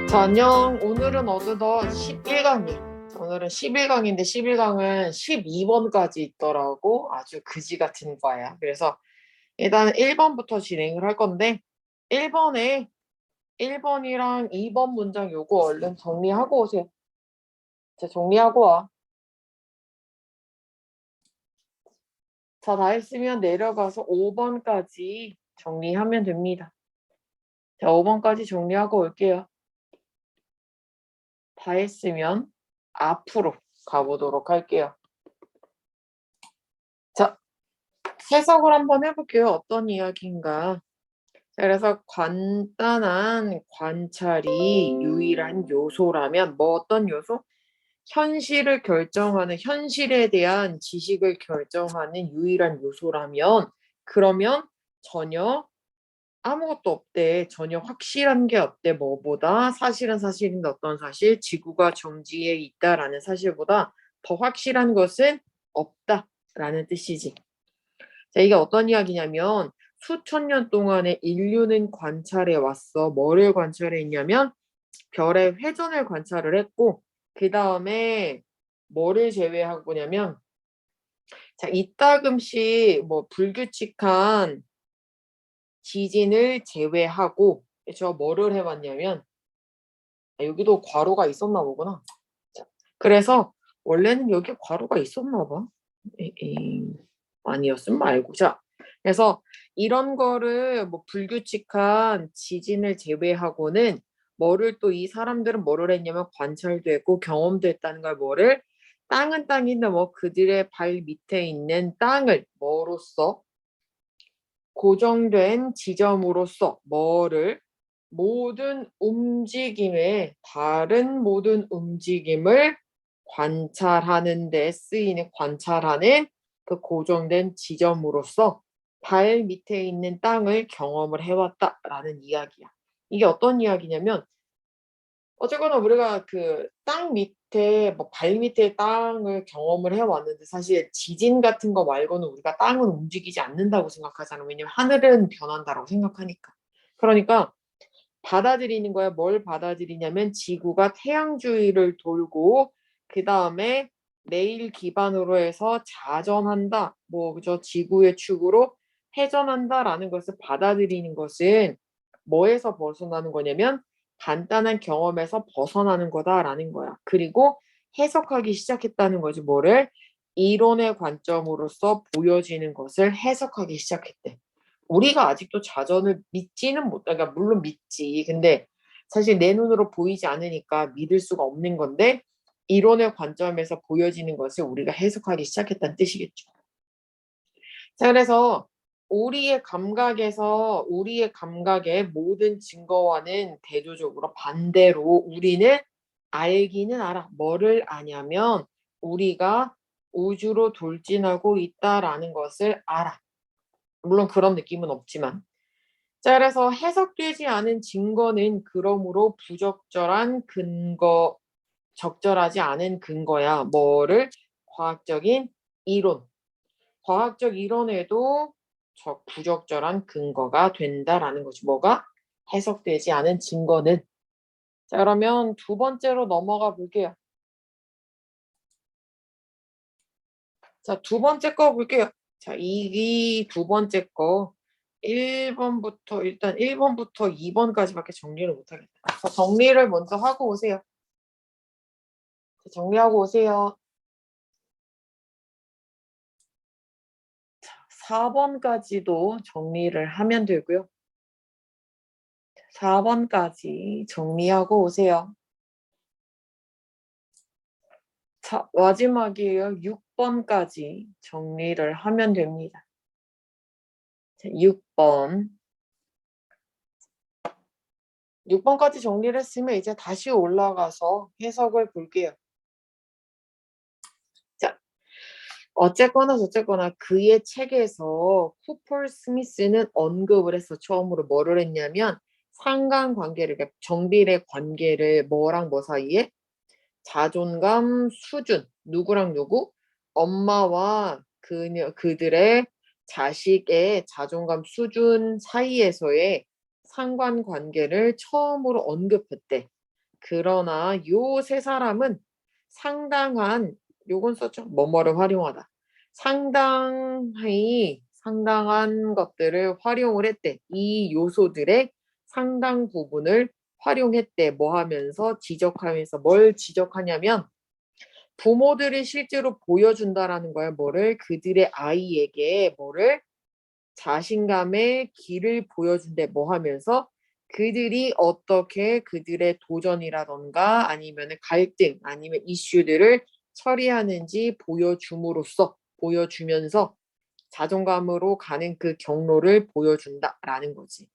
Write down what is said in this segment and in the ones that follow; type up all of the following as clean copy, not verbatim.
자, 안녕. 오늘은 어느덧 11강이야. 오늘은 11강인데 11강은 12번까지 있더라고. 아주 그지 같은 과야. 그래서 일단 1번부터 진행을 할 건데 1번에 1번이랑 2번 문장 요거 얼른 정리하고 오세요. 자, 정리하고 와. 자, 다 했으면 내려가서 5번까지 정리하면 됩니다. 자, 5번까지 정리하고 올게요. 다 했으면 앞으로 가보도록 할게요. 자, 해석을 한번 해볼게요. 어떤 이야기인가. 자, 그래서 간단한 관찰이 유일한 요소라면 뭐 어떤 요소? 현실을 결정하는, 현실에 대한 지식을 결정하는 유일한 요소라면 그러면 전혀 아무것도 없대. 전혀 확실한 게 없대. 뭐보다 사실은 사실인데 어떤 사실? 지구가 정지해 있다라는 사실보다 더 확실한 것은 없다라는 뜻이지. 자, 이게 어떤 이야기냐면 수천 년 동안에 인류는 관찰해 왔어. 뭐를 관찰했냐면 별의 회전을 관찰을 했고 그 다음에 뭐를 제외하고냐면 자, 이따금씩 뭐 불규칙한 지진을 제외하고 저 뭐를 해왔냐면 여기도 괄호가 있었나 보구나. 자, 그래서 원래는 여기 괄호가 있었나 봐. 아니었음 말고. 자, 그래서 이런 거를 뭐 불규칙한 지진을 제외하고는 뭐를 또 이 사람들은 뭐를 했냐면 관찰도 했고 경험도 했다는 걸 뭐를 땅은 땅인데 뭐 그들의 발 밑에 있는 땅을 뭐로써 고정된 지점으로서 뭐를 모든 움직임의 다른 모든 움직임을 관찰하는 데 쓰이는 관찰하는 그 고정된 지점으로서 발 밑에 있는 땅을 경험을 해왔다라는 이야기야. 이게 어떤 이야기냐면 어쨌거나 우리가 그 땅 밑에 뭐 발 밑에 땅을 경험을 해왔는데 사실 지진 같은 거 말고는 우리가 땅은 움직이지 않는다고 생각하잖아. 왜냐면 하늘은 변한다라고 생각하니까. 그러니까 받아들이는 거야. 뭘 받아들이냐면 지구가 태양 주위를 돌고 그 다음에 내일 기반으로 해서 자전한다. 뭐 그저 지구의 축으로 회전한다라는 것을 받아들이는 것은 뭐에서 벗어나는 거냐면 간단한 경험에서 벗어나는 거다라는 거야. 그리고 해석하기 시작했다는 거지. 뭐를? 이론의 관점으로서 보여지는 것을 해석하기 시작했대. 우리가 아직도 자전을 믿지는 못, 그러니까 물론 믿지. 근데 사실 내 눈으로 보이지 않으니까 믿을 수가 없는 건데 이론의 관점에서 보여지는 것을 우리가 해석하기 시작했다는 뜻이겠죠. 자, 그래서 우리의 감각의 모든 증거와는 대조적으로 반대로 우리는 알기는 알아. 뭐를 아냐면 우리가 우주로 돌진하고 있다라는 것을 알아. 물론 그런 느낌은 없지만. 자, 그래서 해석되지 않은 증거는 그러므로 부적절한 근거, 적절하지 않은 근거야. 뭐를? 과학적인 이론. 과학적 이론에도 부적절한 근거가 된다라는 거지. 뭐가? 해석되지 않은 증거는. 자, 그러면 두 번째로 넘어가 볼게요. 자, 두 번째 거 볼게요. 자, 이 두 번째 거 1번부터 일단 1번부터 2번까지밖에 정리를 못 하겠다. 자, 정리를 먼저 하고 오세요. 자, 정리하고 오세요. 4번까지도 정리를 하면 되고요. 4번까지 정리하고 오세요. 자, 마지막이에요. 6번까지 정리를 하면 됩니다. 자, 6번. 6번까지 정리를 했으면 이제 다시 올라가서 해석을 볼게요. 자, 어쨌거나 저쨌거나 그의 책에서 쿠퍼 스미스는 언급을 했어. 처음으로 뭐를 했냐면 상관관계를, 그러니까 정비례 관계를 뭐랑 뭐 사이에 자존감 수준, 누구랑 누구? 엄마와 그들의 자식의 자존감 수준 사이에서의 상관관계를 처음으로 언급했대. 그러나 요 세 사람은 상당한 요건 썼죠. 뭐뭐를 활용하다. 상당한 것들을 활용을 했대. 이 요소들의 상당 부분을 활용했대. 뭐 하면서 지적하면서 뭘 지적하냐면 부모들이 실제로 보여준다라는 거야. 뭐를 그들의 아이에게 뭐를 자신감의 길을 보여준대. 뭐 하면서 그들이 어떻게 그들의 도전이라던가 아니면 갈등 아니면 이슈들을 처리하는지 보여주면서 자존감으로 가는 그 경로를 보여준다라는 거지.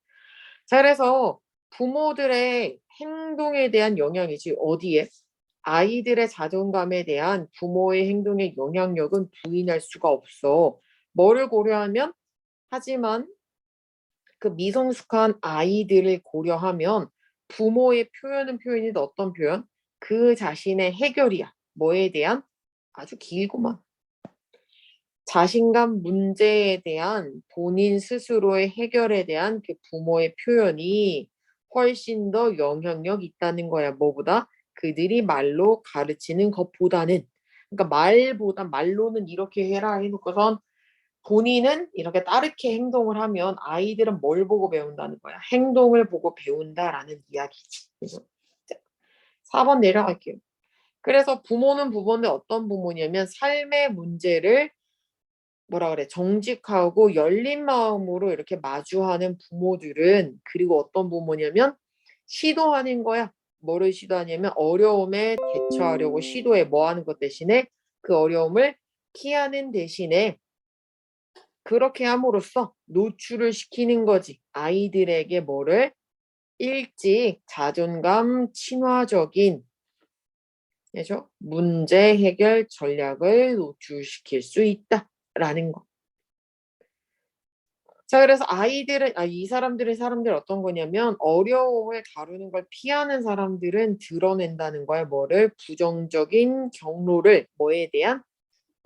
자, 그래서 부모들의 행동에 대한 영향이지 어디에? 아이들의 자존감에 대한 부모의 행동의 영향력은 부인할 수가 없어. 뭐를 고려하면? 하지만 그 미성숙한 아이들을 고려하면 부모의 표현은 표현이다. 어떤 표현? 그 자신의 해결이야. 뭐에 대한? 아주 길구만. 자신감 문제에 대한 본인 스스로의 해결에 대한 그 부모의 표현이 훨씬 더 영향력 있다는 거야. 뭐보다? 그들이 말로 가르치는 것보다는. 그러니까 말로는 이렇게 해라 해놓고선 본인은 이렇게 따르게 행동을 하면 아이들은 뭘 보고 배운다는 거야? 행동을 보고 배운다라는 이야기지. 그래서 4번 내려갈게요. 그래서 부모는 부모인데 어떤 부모냐면 삶의 문제를 뭐라 그래? 정직하고 열린 마음으로 이렇게 마주하는 부모들은 그리고 어떤 부모냐면 시도하는 거야. 뭐를 시도하냐면 어려움에 대처하려고 시도해. 뭐 하는 것 대신에 그 어려움을 피하는 대신에 그렇게 함으로써 노출을 시키는 거지. 아이들에게 뭐를 일찍 자존감 친화적인 그죠? 문제 해결 전략을 노출시킬 수 있다라는 거. 자, 그래서 이 사람들 어떤 거냐면 어려움을 다루는 걸 피하는 사람들은 드러낸다는 거야. 뭐를? 부정적인 경로를 뭐에 대한?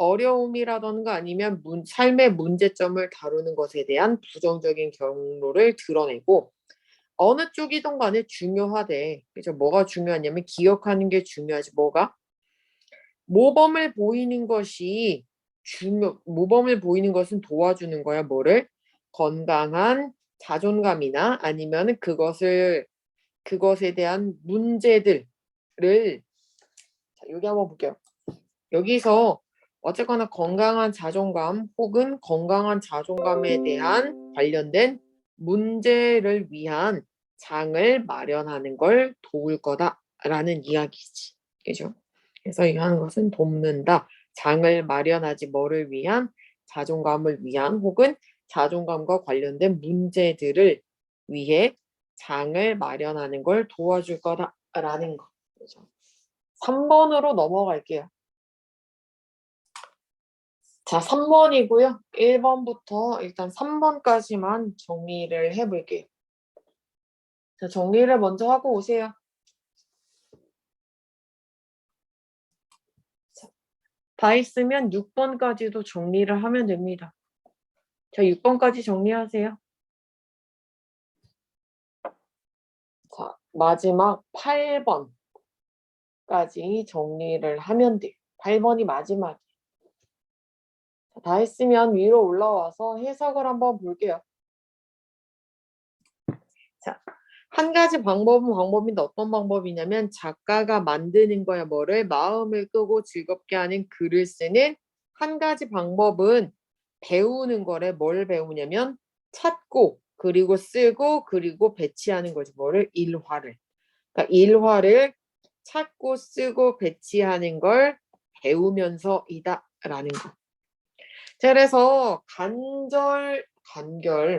어려움이라던가 아니면 삶의 문제점을 다루는 것에 대한 부정적인 경로를 드러내고 어느 쪽이든 간에 중요하대. 그죠? 뭐가 중요하냐면 기억하는 게 중요하지. 뭐가? 모범을 보이는 것은 도와주는 거야. 뭐를? 건강한 자존감이나 아니면 그것에 대한 문제들을 자, 여기 한번 볼게요. 여기서 어쨌거나 건강한 자존감 혹은 건강한 자존감에 대한 관련된 문제를 위한 장을 마련하는 걸 도울 거다라는 이야기지. 그죠? 그래서 이 하는 것은 돕는다. 장을 마련하지 뭐를 위한? 자존감을 위한 혹은 자존감과 관련된 문제들을 위해 장을 마련하는 걸 도와줄 거다라는 거. 그죠? 3번으로 넘어갈게요. 자, 3번이고요. 1번부터 일단 3번까지만 정리를 해볼게요. 자, 정리를 먼저 하고 오세요. 자, 다 있으면 6번까지도 정리를 하면 됩니다. 자, 6번까지 정리하세요. 자, 마지막 8번까지 정리를 하면 돼요. 8번이 마지막이에요. 다 했으면 위로 올라와서 해석을 한번 볼게요. 자, 한 가지 방법인데 어떤 방법이냐면 작가가 만드는 거야. 뭐를? 마음을 끄고 즐겁게 하는 글을 쓰는 한 가지 방법은 배우는 거래. 뭘 배우냐면 찾고 그리고 쓰고 그리고 배치하는 거지. 뭐를? 일화를. 그러니까 일화를 찾고 쓰고 배치하는 걸 배우면서이다라는 거. 자, 그래서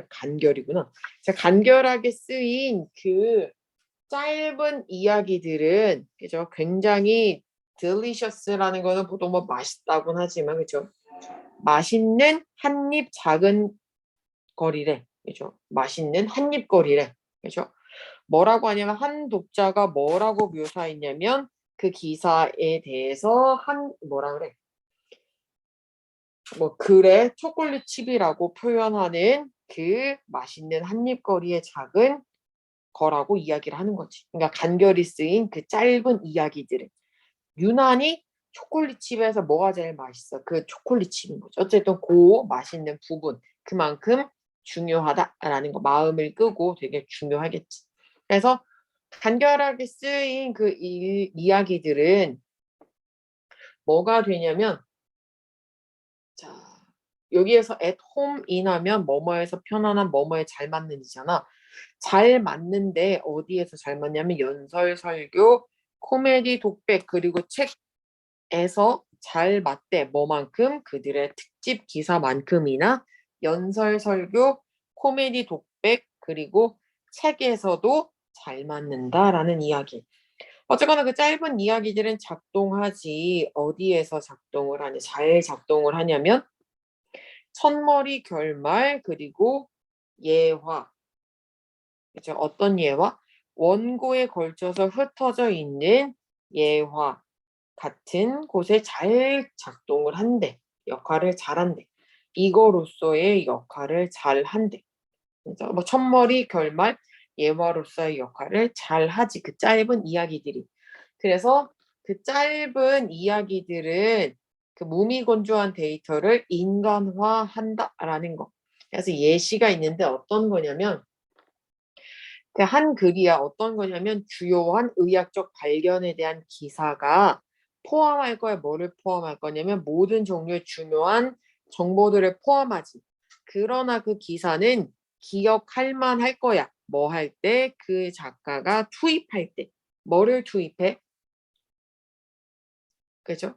간결이구나. 자, 간결하게 쓰인 그 짧은 이야기들은, 그죠? 굉장히 delicious라는 거는 보통 뭐 맛있다고는 하지만, 그죠? 맛있는 한입 작은 거리래. 그죠? 맛있는 한입 거리래. 그죠? 뭐라고 하냐면, 한 독자가 뭐라고 묘사했냐면, 그 기사에 대해서 뭐라 그래? 뭐 글에 초콜릿 칩이라고 표현하는 그 맛있는 한입거리의 작은 거라고 이야기를 하는 거지. 그러니까 간결히 쓰인 그 짧은 이야기들을. 유난히 초콜릿칩에서 뭐가 제일 맛있어? 그 초콜릿칩인 거죠. 어쨌든 그 맛있는 부분 그만큼 중요하다라는 거 마음을 끄고 되게 중요하겠지. 그래서 간결하게 쓰인 그 이야기들은 뭐가 되냐면 자 여기에서 at home in 하면 뭐뭐에서 편안한 뭐뭐에 잘 맞는이잖아. 잘 맞는데 어디에서 잘 맞냐면 연설, 설교, 코미디, 독백 그리고 책에서 잘 맞대. 뭐만큼? 그들의 특집 기사만큼이나 연설, 설교, 코미디, 독백 그리고 책에서도 잘 맞는다라는 이야기. 어쨌거나 그 짧은 이야기들은 작동하지 어디에서 작동을 하냐, 잘 작동을 하냐면 첫머리 결말 그리고 예화. 그죠? 어떤 예화? 원고에 걸쳐서 흩어져 있는 예화 같은 곳에 잘 작동을 한대. 역할을 잘한대. 이거로서의 역할을 잘한대. 그죠? 뭐 첫머리 결말 예화로서의 역할을 잘하지. 그 짧은 이야기들이. 그래서 그 짧은 이야기들은 그 무미건조한 데이터를 인간화한다라는 거. 그래서 예시가 있는데 어떤 거냐면 그 한 글이야. 어떤 거냐면 주요한 의학적 발견에 대한 기사가 포함할 거야. 뭐를 포함할 거냐면 모든 종류의 중요한 정보들을 포함하지. 그러나 그 기사는 기억할 만할 거야. 뭐 할 때? 그 작가가 투입할 때. 뭐를 투입해? 그죠?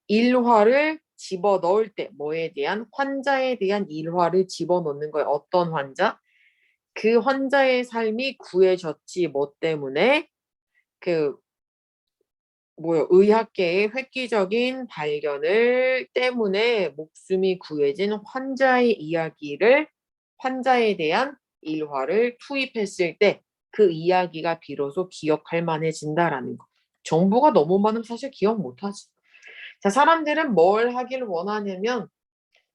일화를 집어넣을 때 뭐에 대한 환자에 대한 일화를 집어넣는 거예요. 어떤 환자? 그 환자의 삶이 구해졌지 뭐 때문에 그 의학계의 획기적인 발견을 때문에 목숨이 구해진 환자의 이야기를 환자에 대한 일화를 투입했을 때 그 이야기가 비로소 기억할 만해진다라는 거. 정보가 너무 많으면 사실 기억 못하지. 자, 사람들은 뭘 하기를 원하냐면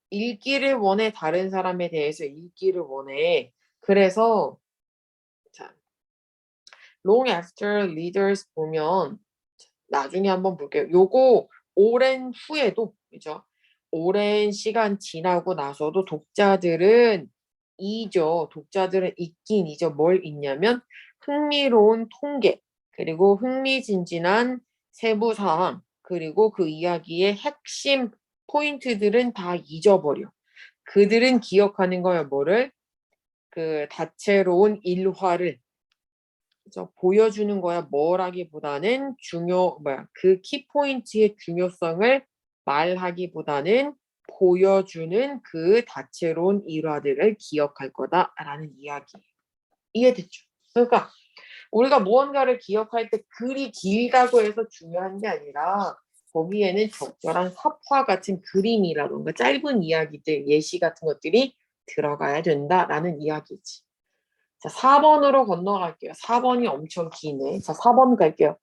읽기를 원해. 다른 사람에 대해서 읽기를 원해. 그래서 자, long after readers 보면 나중에 한번 볼게요. 요거 오랜 후에도 그죠? 오랜 시간 지나고 나서도 독자들은 독자들은 있긴 잊어. 뭘 잊냐면 흥미로운 통계 그리고 흥미진진한 세부 사항 그리고 그 이야기의 핵심 포인트들은 다 잊어버려. 그들은 기억하는 거야. 뭐를? 그 다채로운 일화를 그죠? 보여주는 거야. 뭐라기보다는 그 키포인트의 중요성을 말하기보다는 보여주는 그 다채로운 일화들을 기억할 거다라는 이야기. 이해됐죠? 그러니까 우리가 무언가를 기억할 때 글이 길다고 해서 중요한 게 아니라 거기에는 적절한 삽화 같은 그림이라던가 짧은 이야기들, 예시 같은 것들이 들어가야 된다라는 이야기지. 자, 4번으로 건너갈게요. 4번이 엄청 기네. 자, 4번 갈게요.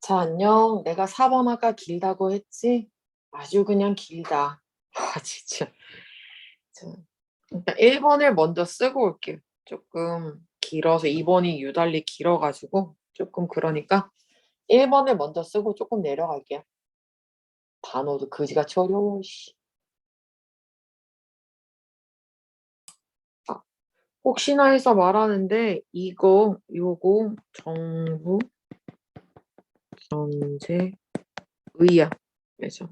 자, 안녕. 내가 4번 아까 길다고 했지? 아주 그냥 길다. 아, 진짜. 자, 일단 1번을 먼저 쓰고 올게요. 조금 길어서 2번이 유달리 길어가지고 조금 그러니까 1번을 먼저 쓰고 조금 내려갈게요. 단어도 그지같이 어려워. 씨. 아, 혹시나 해서 말하는데 요거 정부 경제 의야. 그래서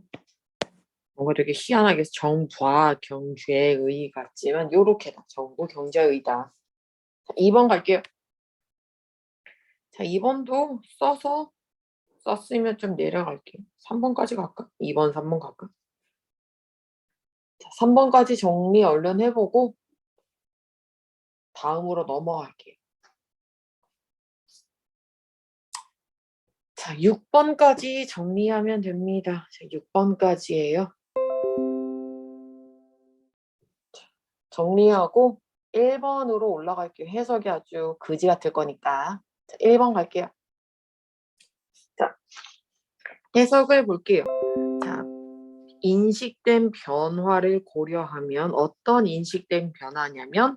뭔가 되게 희한하게 정부와 경제의 같지만 요렇게다. 정부 경제의다. 자, 2번 갈게요. 자, 2번도 썼으면 좀 내려갈게요. 3번까지 갈까? 2번, 3번 갈까? 자, 3번까지 정리 얼른 해보고 다음으로 넘어갈게요. 자, 6번까지 정리하면 됩니다. 자, 6번까지예요. 정리하고 1번으로 올라갈게요. 해석이 아주 그지 같을 거니까. 자, 1번 갈게요. 자, 해석을 볼게요. 자, 인식된 변화를 고려하면 어떤 인식된 변화냐면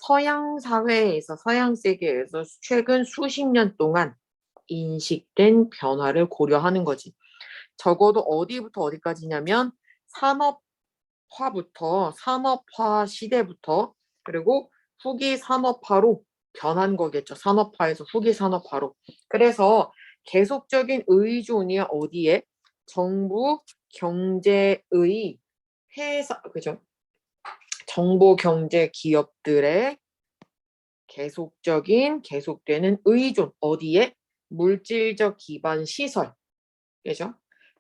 서양 사회에서 서양 세계에서 최근 수십 년 동안 인식된 변화를 고려하는 거지. 적어도 어디부터 어디까지냐면 산업화 시대부터 그리고 후기 산업화로 변한 거겠죠. 산업화에서 후기 산업화로. 그래서 계속적인 의존이 어디에? 정부 경제의 회사, 그죠? 정보 경제 기업들의 계속되는 의존 어디에? 물질적 기반 시설, 그죠?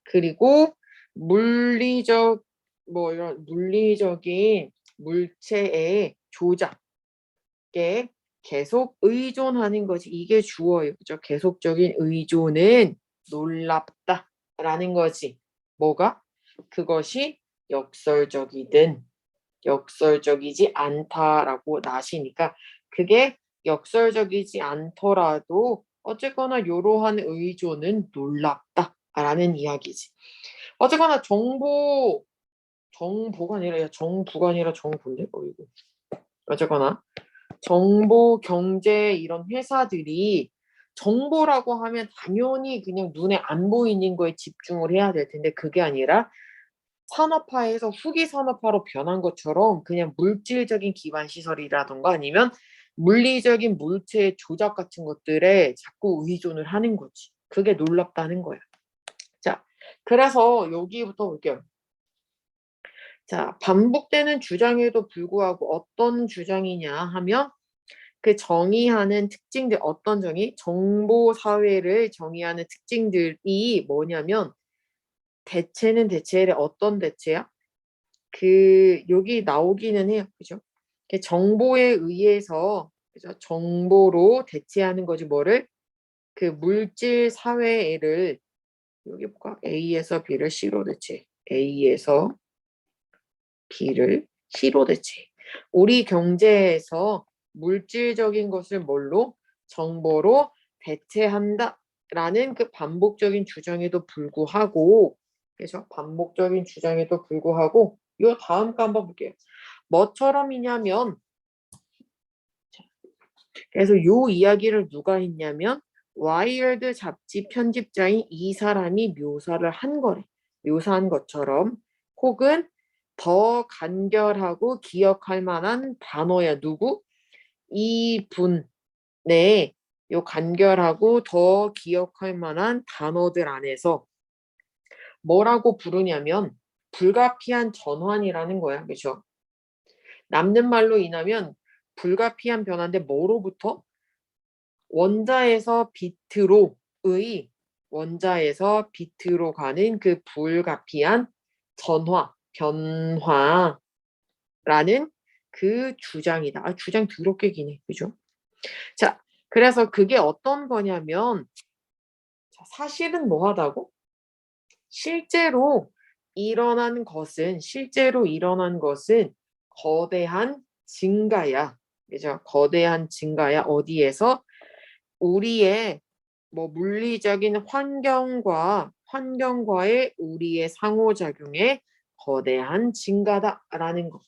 그리고 물리적 이런 물리적인 물체의 조작에 계속 의존하는 거지. 이게 주어예요, 그죠? 계속적인 의존은 놀랍다라는 거지. 뭐가? 그것이 역설적이든 역설적이지 않다라고 나시니까 그게 역설적이지 않더라도 어쨌거나 이러한 의존은 놀랍다라는 이야기지. 어쨌거나 정보가 아니라 정부가 아니라 정부인데 이거. 어쨌거나 정보 경제 이런 회사들이 정보라고 하면 당연히 그냥 눈에 안 보이는 거에 집중을 해야 될 텐데 그게 아니라 산업화에서 후기 산업화로 변한 것처럼 그냥 물질적인 기반 시설이라던가 아니면 물리적인 물체의 조작 같은 것들에 자꾸 의존을 하는 거지. 그게 놀랍다는 거야. 자, 그래서 여기부터 볼게요. 자, 반복되는 주장에도 불구하고 어떤 주장이냐 하면 그 정의하는 특징들, 어떤 정의? 정보 사회를 정의하는 특징들이 뭐냐면 대체는 대체의 어떤 대체야? 여기 나오기는 해요. 그죠? 정보에 의해서, 그죠? 정보로 대체하는 거지, 뭐를? 그 물질 사회를, 여기 볼까? A에서 B를 C로 대체. A에서 B를 C로 대체. 우리 경제에서 물질적인 것을 뭘로? 정보로 대체한다. 라는 그 반복적인 주장에도 불구하고, 그래서 반복적인 주장에도 불구하고, 요 다음 거 한번 볼게요. 뭐처럼이냐면, 그래서 요 이야기를 누가 했냐면, 와이어드 잡지 편집자인 이 사람이 묘사를 한 거래. 묘사한 것처럼, 혹은 더 간결하고 기억할 만한 단어야. 누구? 이 분의 요 간결하고 더 기억할 만한 단어들 안에서 뭐라고 부르냐면 불가피한 전환이라는 거야. 그죠? 남는 말로 인하면 불가피한 변화인데 뭐로부터? 원자에서 비트로 가는 그 불가피한 변화라는 그 주장이다. 주장 더럽게 기네. 그죠? 자, 그래서 그게 어떤 거냐면 사실은 뭐하다고? 실제로 실제로 일어난 것은 거대한 증가야. 그죠? 거대한 증가야. 어디에서? 우리의 물리적인 환경과의 우리의 상호작용의 거대한 증가다라는 거.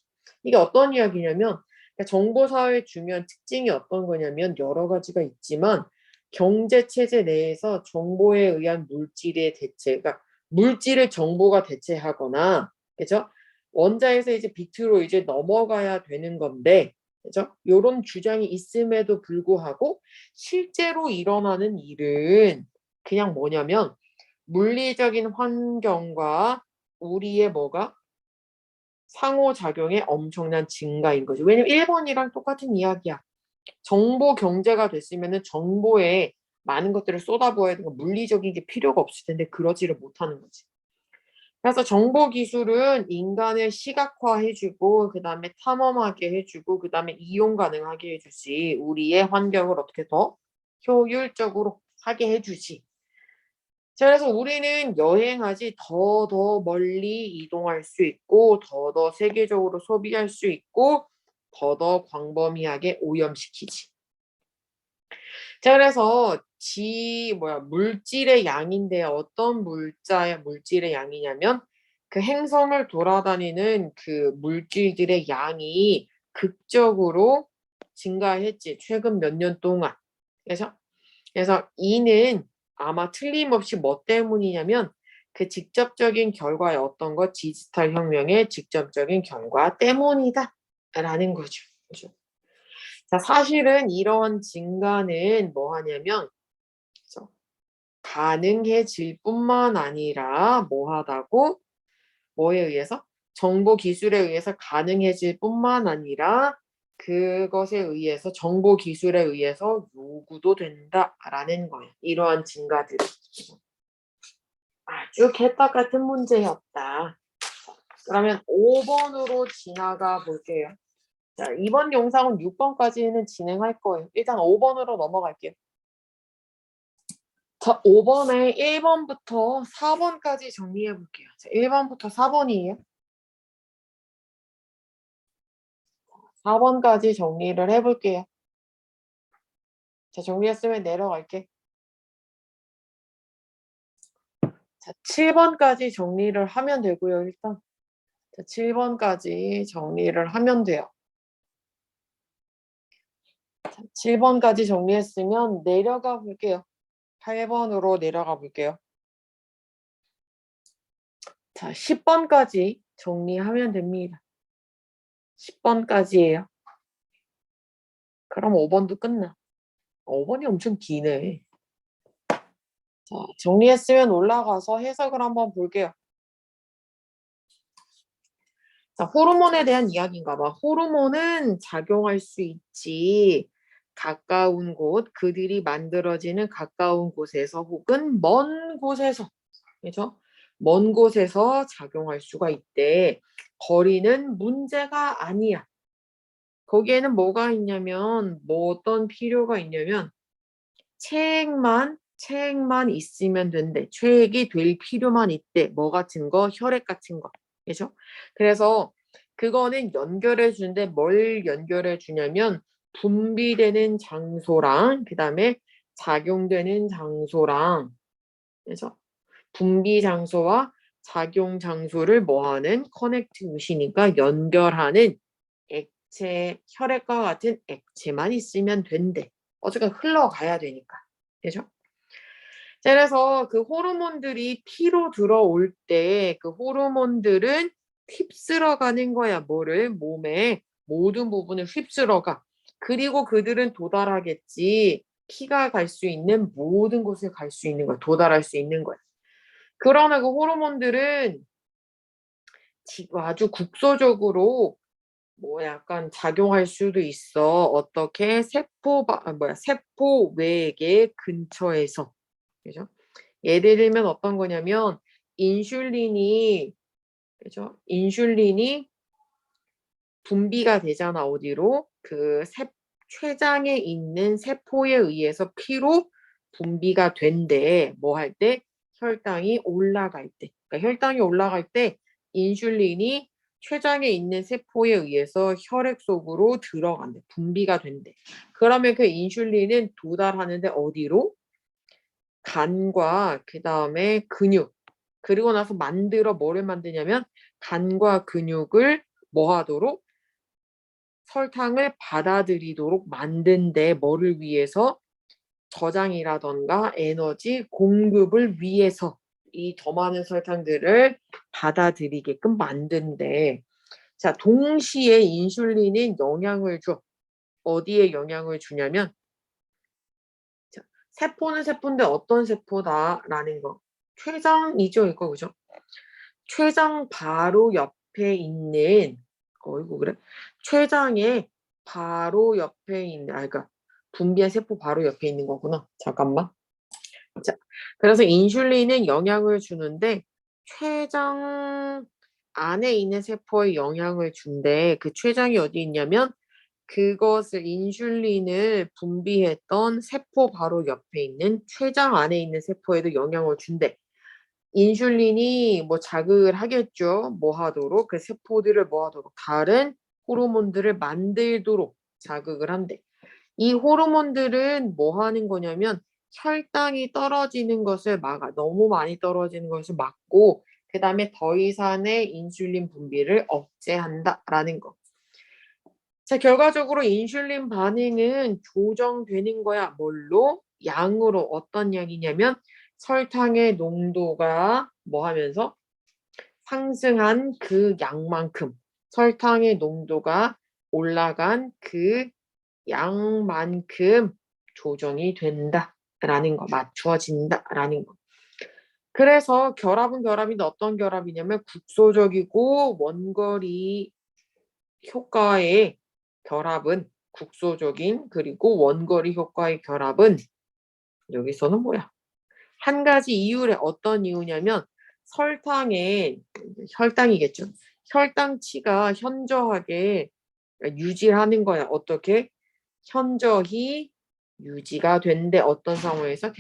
이게 어떤 이야기냐면 정보사회의 중요한 특징이 어떤 거냐면 여러 가지가 있지만 경제체제 내에서 정보에 의한 물질의 대체가 물질을 정보가 대체하거나 그죠? 원자에서 이제 비트로 이제 넘어가야 되는 건데 그죠? 요런 주장이 있음에도 불구하고 실제로 일어나는 일은 그냥 뭐냐면 물리적인 환경과 우리의 상호작용의 엄청난 증가인 거죠. 왜냐면 1번이랑 똑같은 이야기야. 정보 경제가 됐으면은 정보에 많은 것들을 쏟아부어야 되고 물리적인 게 필요가 없을 텐데 그러지를 못하는 거지. 그래서 정보 기술은 인간을 시각화해주고 그 다음에 탐험하게 해주고 그 다음에 이용 가능하게 해주지 우리의 환경을 어떻게 더 효율적으로 하게 해주지. 자, 그래서 우리는 여행하지 더 멀리 이동할 수 있고 더 세계적으로 소비할 수 있고 더 광범위하게 오염시키지. 자, 그래서 물질의 양인데 어떤 물질의 양이냐면 그 행성을 돌아다니는 그 물질들의 양이 극적으로 증가했지. 최근 몇 년 동안. 그래서 이는 아마 틀림없이 뭐 때문이냐면 그 직접적인 결과의 어떤 것 디지털 혁명의 직접적인 결과 때문이다 라는 거죠. 그죠? 자, 사실은 이런 증가는 뭐 하냐면 그죠? 가능해질 뿐만 아니라 뭐 하다고 뭐에 의해서 정보 기술에 의해서 가능해질 뿐만 아니라 그것에 의해서 정보 기술에 의해서 요구도 된다라는 거예요. 이러한 증가들. 아주 개떡 같은 문제였다. 그러면 5번으로 지나가 볼게요. 자, 이번 영상은 6번까지는 진행할 거예요. 일단 5번으로 넘어갈게요. 자, 5번에 1번부터 4번까지 정리해 볼게요. 자, 1번부터 4번이에요. 4번까지 정리를 해볼게요. 자, 정리했으면 내려갈게. 자, 7번까지 정리를 하면 되고요, 일단. 자, 7번까지 정리를 하면 돼요. 자, 7번까지 정리했으면 내려가 볼게요. 8번으로 내려가 볼게요. 자, 10번까지 정리하면 됩니다. 10번까지예요. 그럼 5번도 끝나. 5번이 엄청 기네. 자, 정리했으면 올라가서 해석을 한번 볼게요. 자, 호르몬에 대한 이야기인가 봐. 호르몬은 작용할 수 있지. 가까운 곳, 그들이 만들어지는 가까운 곳에서 혹은 먼 곳에서, 그죠? 먼 곳에서 작용할 수가 있대. 거리는 문제가 아니야. 거기에는 뭐가 있냐면, 뭐 어떤 필요가 있냐면, 체액만 있으면 된대. 체액이 될 필요만 있대. 뭐 같은 거? 혈액 같은 거. 그죠? 그래서 그거는 연결해 주는데 뭘 연결해 주냐면 분비되는 장소랑 그다음에 작용되는 장소랑 그죠? 분비 장소와 작용 장소를 뭐하는 커넥트 무시니까 연결하는 액체, 혈액과 같은 액체만 있으면 된대. 어쨌든 흘러가야 되니까. 그죠? 그래서 그 호르몬들이 피로 들어올 때 그 호르몬들은 휩쓸어 가는 거야. 뭐를? 몸의 모든 부분을 휩쓸어 가. 그리고 그들은 도달하겠지. 피가 갈 수 있는 모든 곳에 갈 수 있는 거야. 도달할 수 있는 거야. 그러나 그 호르몬들은 아주 국소적으로 뭐 약간 작용할 수도 있어. 어떻게 세포 외계 근처에서. 그죠? 예를 들면 어떤 거냐면 인슐린이 그죠? 인슐린이 분비가 되잖아. 어디로? 췌장에 있는 세포에 의해서 피로 분비가 된대. 뭐 할 때? 혈당이 올라갈 때. 그러니까 혈당이 올라갈 때 인슐린이 췌장에 있는 세포에 의해서 혈액 속으로 들어간대. 분비가 된대. 그러면 그 인슐린은 도달하는데 어디로? 간과 그다음에 근육. 그리고 나서 뭐를 만드냐면 간과 근육을 뭐 하도록? 설탕을 받아들이도록 만든데 뭐를 위해서? 저장이라던가 에너지 공급을 위해서 이 더 많은 설탕들을 받아들이게끔 만든대. 자, 동시에 인슐린은 영향을 줘. 어디에 영향을 주냐면 자, 세포는 세포인데 어떤 세포다라는 거. 췌장이죠, 이거 그죠? 췌장 바로 옆에 있는 어이구 그래? 췌장의 바로 옆에 있는 그러니까 분비한 세포 바로 옆에 있는 거구나. 잠깐만. 자, 그래서 인슐린은 영향을 주는데 췌장 안에 있는 세포에 영향을 준대. 그 췌장이 어디 있냐면 그것을 인슐린을 분비했던 세포 바로 옆에 있는 췌장 안에 있는 세포에도 영향을 준대. 인슐린이 뭐 자극을 하겠죠. 뭐 하도록? 그 세포들을 뭐 하도록? 다른 호르몬들을 만들도록 자극을 한대. 이 호르몬들은 뭐 하는 거냐면 혈당이 떨어지는 것을 막아. 너무 많이 떨어지는 것을 막고 그다음에 더 이상의 인슐린 분비를 억제한다라는 거. 자, 결과적으로 인슐린 반응은 조정되는 거야. 뭘로? 양으로. 어떤 양이냐면 설탕의 농도가 뭐 하면서 상승한 그 양만큼 설탕의 농도가 올라간 그 양만큼 조정이 된다라는 거, 맞추어진다라는 거. 그래서 결합은 결합인데 어떤 결합이냐면 국소적이고 원거리 효과의 결합은 국소적인 그리고 원거리 효과의 결합은 여기서는 뭐야? 한 가지 이유래. 어떤 이유냐면 설탕의 혈당이겠죠. 혈당치가 현저하게 유지하는 거야. 어떻게? 현저히 유지가 된대. 어떤 상황에서?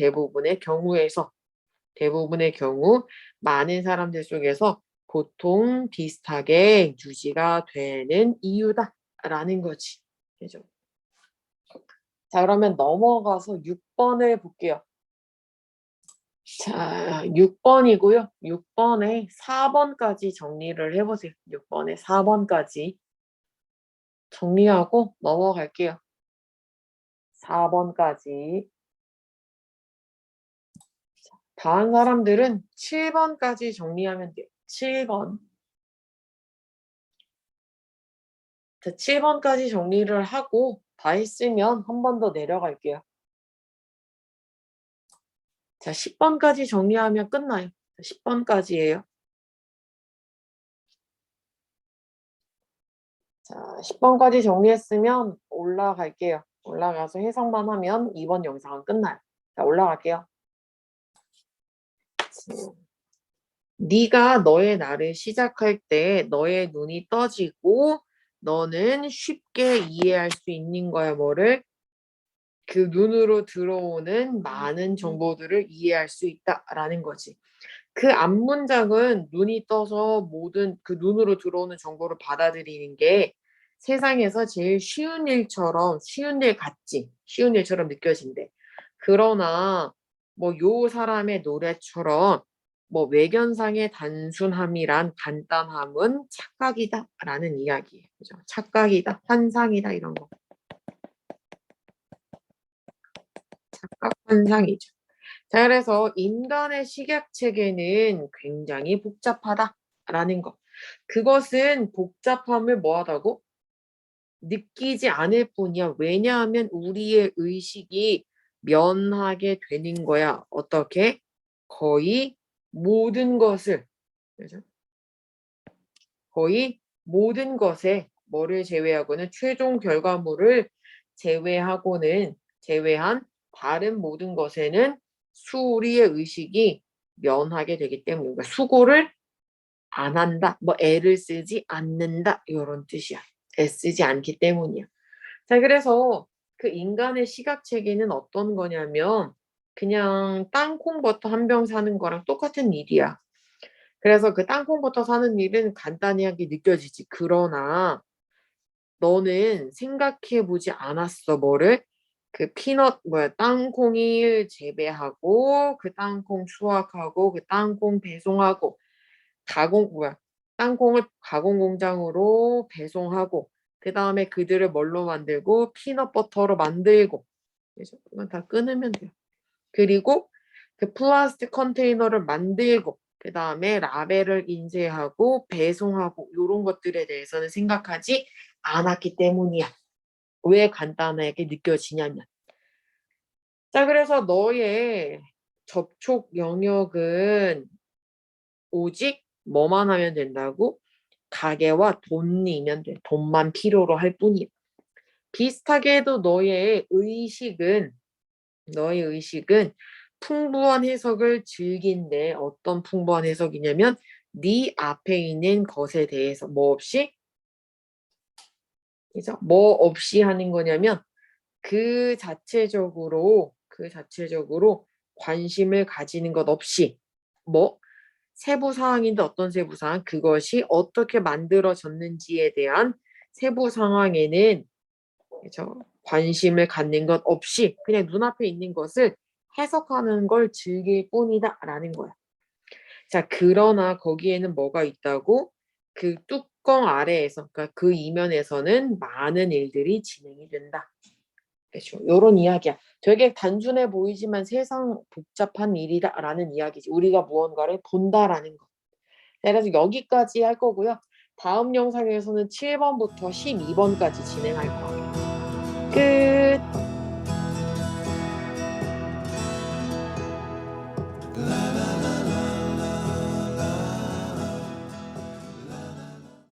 대부분의 경우 많은 사람들 속에서 보통 비슷하게 유지가 되는 이유다라는 거지. 그죠? 자, 그러면 넘어가서 6번을 볼게요. 자, 6번이고요. 6번에 4번까지 정리를 해보세요. 6번에 4번까지 정리하고 넘어갈게요. 4번까지. 다른 사람들은 7번까지 정리하면 돼요. 7번. 자, 7번까지 정리를 하고 다 했으면 한 번 더 내려갈게요. 자, 10번까지 정리하면 끝나요. 10번까지예요. 자, 10번까지 정리했으면 올라갈게요. 올라가서 해석만 하면 이번 영상은 끝나요. 자, 올라갈게요. 네가 너의 날을 시작할 때 너의 눈이 떠지고 너는 쉽게 이해할 수 있는 거야. 뭐를? 그 눈으로 들어오는 많은 정보들을 이해할 수 있다라는 거지. 그 앞문장은 눈이 떠서 모든 그 눈으로 들어오는 정보를 받아들이는 게 세상에서 제일 쉬운 일처럼 쉬운 일 같지. 쉬운 일처럼 느껴진대. 그러나 뭐 요 사람의 노래처럼 뭐 외견상의 단순함이란 간단함은 착각이다라는 이야기예요. 그죠? 착각이다, 환상이다 이런 거. 착각, 환상이죠. 자, 그래서 인간의 식약체계는 굉장히 복잡하다라는 거. 그것은 복잡함을 뭐하다고? 느끼지 않을 뿐이야. 왜냐하면 우리의 의식이 면하게 되는 거야. 어떻게? 거의 모든 것을, 그죠? 거의 모든 것에 뭐를 제외하고는 최종 결과물을 제외한 다른 모든 것에는 우리의 의식이 면하게 되기 때문에 그러니까 수고를 안 한다, 뭐 애를 쓰지 않는다 이런 뜻이야. 애쓰지 않기 때문이야. 자, 그래서 그 인간의 시각 체계는 어떤 거냐면 그냥 땅콩버터 한 병 사는 거랑 똑같은 일이야. 그래서 그 땅콩버터 사는 일은 간단하게 느껴지지. 그러나 너는 생각해 보지 않았어. 뭐를? 그 땅콩을 재배하고 그 땅콩 수확하고 그 땅콩 배송하고 땅콩을 가공 공장으로 배송하고 그 다음에 그들을 뭘로 만들고 피넛버터로 만들고 그래서 이건 다 끊으면 돼요. 그리고 그 플라스틱 컨테이너를 만들고 그 다음에 라벨을 인쇄하고 배송하고 이런 것들에 대해서는 생각하지 않았기 때문이야. 왜 간단하게 느껴지냐면 자, 그래서 너의 접촉 영역은 오직 뭐만 하면 된다고? 가게와 돈이면 돼. 돈만 필요로 할 뿐이야. 비슷하게 해도 너의 의식은 풍부한 해석을 즐긴데 어떤 풍부한 해석이냐면 네 앞에 있는 것에 대해서 뭐 없이 그죠? 뭐 없이 하는 거냐면 그 자체적으로 관심을 가지는 것 없이 뭐 세부 사항인데 어떤 세부 사항? 그것이 어떻게 만들어졌는지에 대한 세부 상황에는 그죠? 관심을 갖는 것 없이 그냥 눈앞에 있는 것을 해석하는 걸 즐길 뿐이다라는 거야. 자, 그러나 거기에는 뭐가 있다고? 그 뚜껑 아래에서, 그러니까 그 이면에서는 많은 일들이 진행이 된다. 그렇죠. 요런 이야기야. 되게 단순해 보이지만 세상 복잡한 일이다라는 이야기지. 우리가 무언가를 본다라는 거. 그래서 여기까지 할 거고요. 다음 영상에서는 7번부터 12번까지 진행할 거예요. 끝.